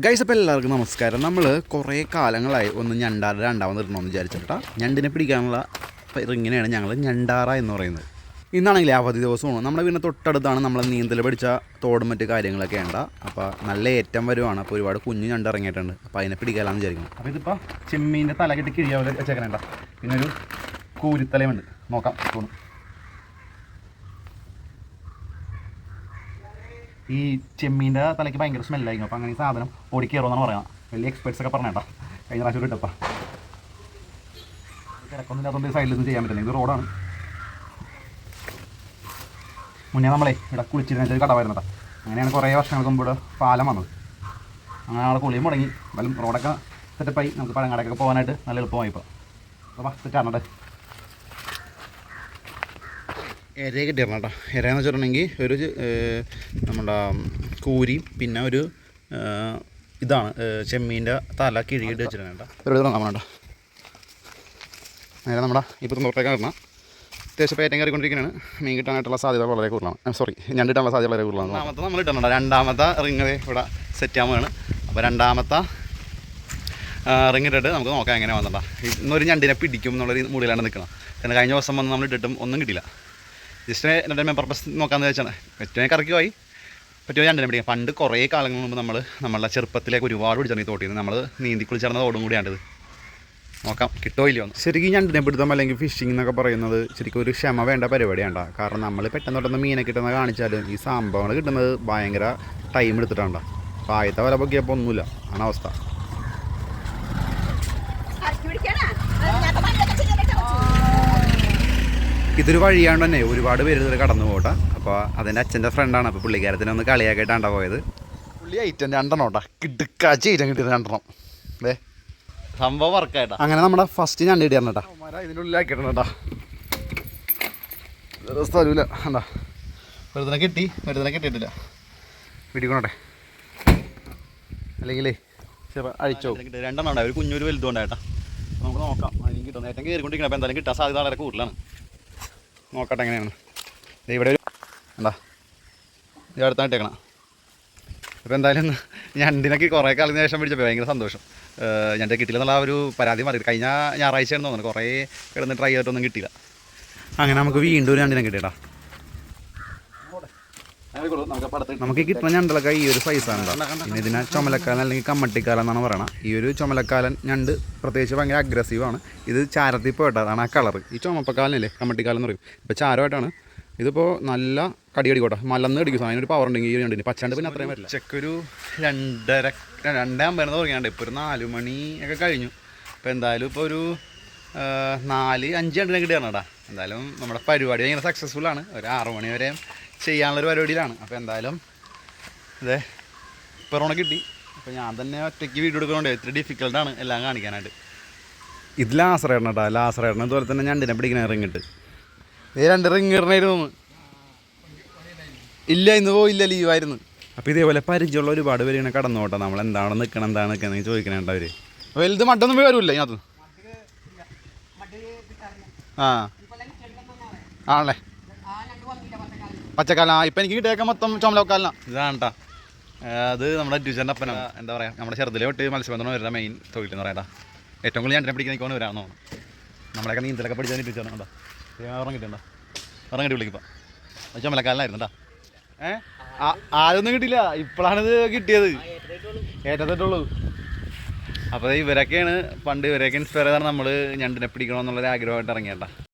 Guys, അപ്പോൾ എല്ലാവർക്കും നമസ്കാരം. നമ്മൾ കുറേ കാലങ്ങളായി ഒന്ന് ഞണ്ടാറ രണ്ടാമത് ഇടണമെന്ന് വിചാരിച്ചിട്ടാ. ഞണ്ടിനെ പിടിക്കാനുള്ള റിങ്ങിനെയാണ് ഞങ്ങൾ ഞണ്ടാറ എന്ന് പറയുന്നത്. ഇന്നാണെങ്കിൽ അവധി ദിവസമാണ്. നമ്മുടെ വീടിന് തൊട്ടടുത്താണ് നമ്മൾ നീന്തൽ പഠിച്ച തോടും മറ്റു കാര്യങ്ങളൊക്കെ ഉണ്ട്. അപ്പോൾ നല്ല ഏറ്റം വരുവാണ്. അപ്പോൾ ഒരുപാട് കുഞ്ഞു ഞണ്ട് ഇറങ്ങിയിട്ടുണ്ട്. അപ്പോൾ അതിനെ പിടിക്കാമെന്ന് വിചാരിക്കണം. അപ്പോൾ ഇതിപ്പോൾ ചെമ്മീൻ്റെ തല കെട്ടി കിഴിയാവ് വെച്ചേക്കണേണ്ട. പിന്നെ ഒരു കൂരിത്തലയുണ്ട്, നോക്കാം തോന്നും. ഈ ചെമ്മീൻ്റെ തലയ്ക്ക് ഭയങ്കര സ്മെല്ലായിരിക്കും. അപ്പോൾ അങ്ങനെ ഈ സാധനം ഓടിക്കയറുമെന്നാണ് പറയാം. വലിയ എക്സ്പെർട്സൊക്കെ പറഞ്ഞേട്ടാ. കഴിഞ്ഞ പ്രാവശ്യം കിട്ടപ്പാ തിരക്കൊന്നും ഇല്ലാത്തതുകൊണ്ട് സൈഡിലൊന്നും ചെയ്യാൻ പറ്റില്ല. ഇത് റോഡാണ്. മുന്നേ നമ്മളെ ഇവിടെ കുളിച്ചിരുന്ന കടവായിരുന്നട്ടാ. അങ്ങനെയാണ് കുറേ വർഷങ്ങൾക്ക് മുമ്പ് ഇവിടെ പാലം വന്നത്. അങ്ങനെ ഞങ്ങൾ കുളിയും മുടങ്ങി. എന്നാലും റോഡൊക്കെ സെറ്റപ്പായി. നമുക്ക് പഴങ്ങാടൊക്കെ പോകാനായിട്ട് നല്ല എളുപ്പമായി. അപ്പോൾ സെറ്റാണട്ടെ. ഇര കിട്ടിയിരുന്നു കേട്ടോ. ഇരയെന്ന് വെച്ചിട്ടുണ്ടെങ്കിൽ ഒരു നമ്മുടെ കൂരിയും പിന്നെ ഒരു ഇതാണ് ചെമ്മീൻ്റെ തല കിഴിയിട്ട് വെച്ചിട്ടുണ്ട് കേട്ടോ. ഒരു ഇത് വേണ്ട നേരെ നമ്മുടെ ഇപ്പോൾ പുറത്തേക്ക് കിട്ടണം. അത്യാവശ്യം പേറ്റം കയറിക്കൊണ്ടിരിക്കുകയാണ്. മീൻ കിട്ടാനായിട്ടുള്ള സാധ്യത വളരെ കൂടുതലാണ്. സോറി, ഞണ്ട് കിട്ടാനുള്ള സാധ്യത വളരെ കൂടുതലാണ്. രണ്ടാമത്തെ നമ്മൾ ഇട്ടുന്നുണ്ട്. രണ്ടാമത്തെ റിങ് ഇവിടെ സെറ്റ് ആവുകയാണ്. അപ്പോൾ രണ്ടാമത്തെ റിങ് ഇട്ടിട്ട് നമുക്ക് നോക്കാം എങ്ങനെ വന്നിട്ടാ. ഇന്നൊരു ഞണ്ടിനെ പിടിക്കും എന്നുള്ളൊരു മൂടിലാണ് നിൽക്കണം. കാരണം കഴിഞ്ഞ ദിവസം വന്ന് നമ്മൾ ഇട്ടിട്ടും ഒന്നും കിട്ടില്ല. ജസ്റ്റ് എൻ്റെ പർപ്പസ് നോക്കാമെന്ന് വെച്ചാണ്. പറ്റുമെങ്കിൽ കറക്കുമായി പറ്റുമോ ഞണ്ടിനെ പിടിക്കാം. പണ്ട് കുറേ കാലങ്ങൾ മുമ്പ് നമ്മളുടെ ചെറുപ്പത്തിലേക്ക് ഒരുപാട് പിടിച്ചാണ് ഈ തോട്ടിൽ നിന്ന്. നമ്മൾ നീന്തി കുളിച്ചിറന്ന തോടും കൂടിയാണിത്. നോക്കാം കിട്ടോ ഇല്ലയോ. ശരിക്കും ഞണ്ടിനെ പിടുത്തം അല്ലെങ്കിൽ ഫിഷിംഗ് എന്നൊക്കെ പറയുന്നത് ശരിക്കും ഒരു ക്ഷമ വേണ്ട പരിപാടിയാണ്. കാരണം നമ്മൾ പെട്ടെന്ന് പെട്ടെന്ന് മീനെ കിട്ടുന്നത് കാണിച്ചാലും ഈ സംഭവങ്ങൾ കിട്ടുന്നത് ഭയങ്കര ടൈം എടുത്തിട്ടാണ്. അപ്പോൾ ആദ്യത്തെ വല പൊക്കിയപ്പോൾ ഒന്നുമില്ല ആണ് അവസ്ഥ. ഇതൊരു വഴിയാണ്ട് തന്നെ ഒരുപാട് പേര് ഇതുവരെ കടന്നു പോകട്ടെ. അപ്പോൾ അതെൻ്റെ അച്ഛൻ്റെ ഫ്രണ്ടാണ്. അപ്പോൾ പുള്ളിക്കാരത്തിനെ ഒന്ന് കളിയാക്കിയിട്ടാണ് പോയത്. പുള്ളി ഐറ്റം രണ്ടെണ്ണം കേട്ടോ. കിടുക്കാച്ചി ഐറ്റം കിട്ടിയത് രണ്ടെണ്ണം. അതെ, സംഭവം വർക്കായിട്ടാ. അങ്ങനെ നമ്മുടെ ഫസ്റ്റ് ഞണ്ട് കിട്ടിയാണ് കേട്ടോ. ഇതിൻ്റെ ഉള്ളിലാക്കിയിട്ടുണ്ട് കേട്ടോ. സ്ഥലമില്ല എന്താ വെറുതെ കിട്ടി, വെറുതെ കിട്ടിയിട്ടില്ല. പിടിക്കണോട്ടെ അല്ലെങ്കിലേ ചിലപ്പോൾ അഴിച്ചോ. രണ്ടെണ്ണം ഉണ്ടായി, ഒരു കുഞ്ഞൊരു വലുതുകൊണ്ടായിട്ടാ. നമുക്ക് നോക്കാം അതിന് കിട്ടുന്നത്. ഏറ്റവും കയറിക്കൊണ്ടിരിക്കണം. അപ്പോൾ എന്തായാലും കിട്ടാൻ സാധ്യത വളരെ കൂടുതലാണ്. നോക്കട്ടെ എങ്ങനെയാണ്. ഇവിടെ ഒരു എന്താ ഇത് അടുത്തായിട്ടേക്കണം. അപ്പോൾ എന്തായാലും ഞണ്ടിനൊക്കെ കുറേ കാലത്തിന് ശേഷം പിടിച്ചപ്പോൾ ഭയങ്കര സന്തോഷം. ഞണ്ട് കിട്ടില്ല എന്നുള്ള ഒരു പരാതി മാറി. കഴിഞ്ഞ ഞായറാഴ്ചയാണെന്ന് തോന്നുന്നു. കുറേ കിടന്ന് ട്രൈ ചെയ്തിട്ടൊന്നും കിട്ടിയില്ല. അങ്ങനെ നമുക്ക് വീണ്ടും ഒരു ഞണ്ടിനെ കിട്ടിയിട്ടാ. നമുക്ക് ഈ കിട്ടുന്ന ഞണ്ടലൊക്കെ ഈ ഒരു സൈസാണ്. പിന്നെ ഇതിനെ ചുമലക്കാലൻ അല്ലെങ്കിൽ കമ്മട്ടിക്കാലൻ എന്നാണ് പറയണത്. ഈ ഒരു ചുമലക്കാലൻ ഞണ്ട് പ്രത്യേകിച്ച് ഭയങ്കര അഗ്രസീവാണ്. ഇത് ചാരത്തിൽ പോയിട്ടാണ് ആ കളർ. ഈ ചുമപ്പക്കാലനല്ലേ കമ്മട്ടിക്കാലൻ എന്ന് പറയും. ഇപ്പോൾ ചാരമായിട്ടാണ്. ഇതിപ്പോൾ നല്ല കടിക്കോട്ടെ മലന്ന് കടിക്കും. അതിനൊരു പവർ ഉണ്ടെങ്കിൽ ഈ ഞണ്ടിന്. പച്ചാണ്ട് പിന്നെ അത്രയും വരില്ല. ചെക്കൊരു 2:50 തുടങ്ങിയാണ്ട് ഇപ്പോൾ ഒരു 4 മണി ഒക്കെ കഴിഞ്ഞു. ഇപ്പോൾ എന്തായാലും ഇപ്പോൾ ഒരു 4-5 ഞണ്ടിനെ കിട്ടിയാണ് കേട്ടോ. എന്തായാലും നമ്മുടെ പരിപാടി ഭയങ്കര സക്സസ്ഫുള്ളാണ്. ഒരു 6 മണി വരെ ചെയ്യാനുള്ളൊരു പരിപാടിയിലാണ്. അപ്പോൾ എന്തായാലും ഇതേ പെറോണ കിട്ടി. അപ്പോൾ ഞാൻ തന്നെ ഒറ്റയ്ക്ക് വീഡിയോ എടുക്കുന്നതുകൊണ്ട് ഇത്തിരി ഡിഫിക്കൽട്ടാണ് എല്ലാം കാണിക്കാനായിട്ട്. ഇത് ലാസറേടണം കേട്ടോ. ലാസറേടണം ഇതുപോലെ തന്നെ ഞണ്ടിനെ പിടിക്കുന്ന റിങ്ങിട്ട്. ഈ 2 റിങ് ഇടണമായിരുന്നു. ഇല്ല, ഇന്ന് പോയില്ല, ലീവായിരുന്നു. അപ്പോൾ ഇതേപോലെ പരിചയമുള്ള ഒരുപാട് പേര് ഇങ്ങനെ കടന്നു പോട്ടെ. നമ്മൾ എന്താണ് നിൽക്കണം എന്താണ് നിൽക്കുന്നത് ചോദിക്കണേണ്ട അവർ. വലുത് മട്ടൊന്നും വരില്ല ഇതിനകത്ത്. ആണല്ലേ പച്ചക്കാലം. ഇപ്പം എനിക്ക് കിട്ടിയേക്കാൻ മൊത്തം ചുമലക്കാലനാണ്. ഇതാണ് കേട്ടോ. അത് നമ്മുടെ രുചിൻ്റെ അപ്പനാണ്. എന്താ പറയുക, നമ്മുടെ ചെറുതിലെ തൊട്ട് മത്സ്യബന്ധനം വരുന്ന മെയിൻ തൊഴിലെന്ന് പറയാം. ഏറ്റവും കൂടുതൽ ഞണ്ടിനെ പിടിക്കാൻ നിൽക്കുവാൻ വരാമെന്ന് തോന്നുന്നു. നമ്മളൊക്കെ നീന്തലൊക്കെ പിടിച്ചാൽ രുചിയാണ് കേട്ടോ. ഉറങ്ങി കിട്ടിയുണ്ടോ? ഉറങ്ങി കിട്ടി വിളിക്കിപ്പോൾ. അത് ചുമലക്കാലനായിരുന്നു കേട്ടോ. ആദ്യമൊന്നും കിട്ടിയില്ല, ഇപ്പോഴാണിത് കിട്ടിയത്. ഏറ്റത്തിട്ടുള്ളൂ. അപ്പോൾ ഇവരൊക്കെയാണ് പണ്ട് ഇവരെയൊക്കെ ഇൻസ്പയർ ചെയ്താണ് നമ്മൾ ഞണ്ടിനെ പിടിക്കണമെന്നുള്ളൊരു ആഗ്രഹമായിട്ട് ഇറങ്ങിയേട്ടാ.